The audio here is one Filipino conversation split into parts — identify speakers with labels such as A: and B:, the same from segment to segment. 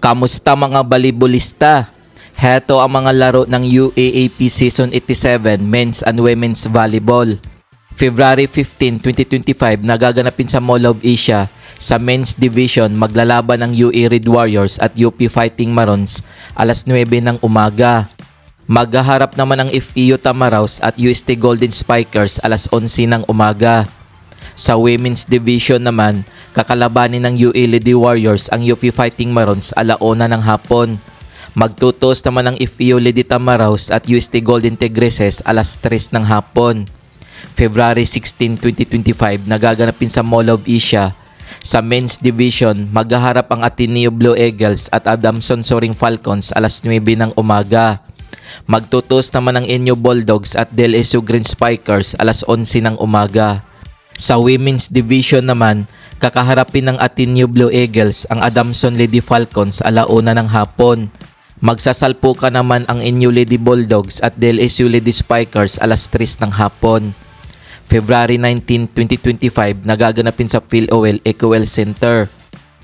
A: Kamusta mga balibulista? Heto ang mga laro ng UAAP Season 87 Men's and Women's Volleyball. February 15, 2025 nagaganapin sa Mall of Asia. Sa Men's Division maglalaban ang UA Red Warriors at UP Fighting Marons alas 9 ng umaga. Maghaharap naman ang FEU Tamaraws at UST Golden Spikers alas 11 ng umaga. Sa Women's Division naman, kakalabanin ng UA Lady Warriors ang UP Fighting Marons alauna ng hapon. Magtutos naman ang FEU Lady Tamaraws at UST Golden Tigresses alas 3 ng hapon. February 16, 2025 nagaganapin sa Mall of Asia. Sa Men's Division, maghaharap ang Ateneo Blue Eagles at Adamson Soaring Falcons alas 9 ng umaga. Magtutos naman ang Enyo Bulldogs at DLSU Green Spikers alas 11 ng umaga. Sa Women's Division naman, kakaharapin ng Ateneo Blue Eagles ang Adamson Lady Falcons alauna ng hapon. Magsasalpukan naman ang Enyo Lady Bulldogs at DLSU Lady Spikers alas 3 ng hapon. February 19, 2025 nagaganapin sa PhilOL Ecoel Center.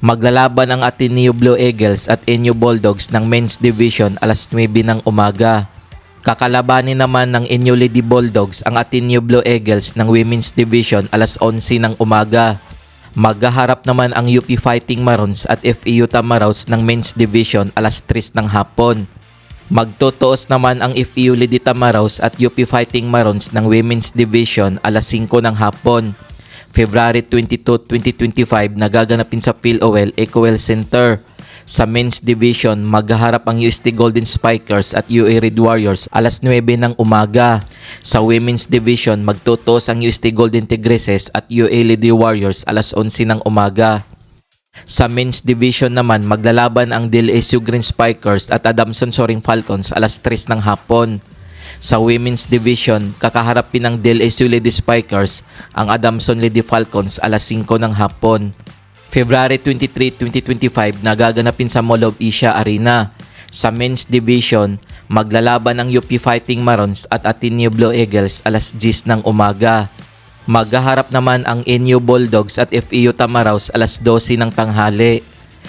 A: Maglalaban ang Ateneo Blue Eagles at Enyo Bulldogs ng Men's Division alas 9 ng umaga. Kakalabanin naman ng Enyo Lady Bulldogs ang Ateneo Blue Eagles ng Women's Division alas 11 ng umaga. Maghaharap naman ang UP Fighting Marons at FEU Tamaraws ng Men's Division alas 3 ng hapon. Magtutuos naman ang FEU Lady Tamaraws at UP Fighting Marons ng Women's Division alas 5 ng hapon. February 22, 2025 nagaganapin sa PhilOL Ecoel Center. Sa Men's Division, maghaharap ang UST Golden Spikers at UA Red Warriors alas 9 ng umaga. Sa Women's Division, magtutuos ang UST Golden Tigresses at UA Lady Warriors alas 11 ng umaga. Sa Men's Division naman, maglalaban ang DLSU Green Spikers at Adamson Soaring Falcons alas 3 ng hapon. Sa Women's Division, kakaharapin ng DLSU Lady Spikers ang Adamson Lady Falcons alas 5 ng hapon. February 23, 2025 nagaganapin sa Mall of Asia Arena. Sa Men's Division, maglalaban ang UP Fighting Marons at Ateneo Blue Eagles alas 10 ng umaga. Maghaharap naman ang Enyo Bulldogs at FEU Tamaraws alas 12 ng tanghali.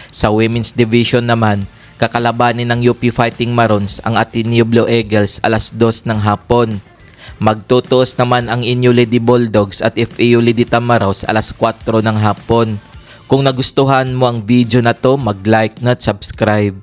A: Sa Women's Division naman, kakalabanin ng UP Fighting Marons ang Ateneo Blue Eagles alas 2 ng hapon. Magtutuos naman ang Enyo Lady Bulldogs at FEU Lady Tamaraws alas 4 ng hapon. Kung nagustuhan mo ang video na to, mag-like na at subscribe.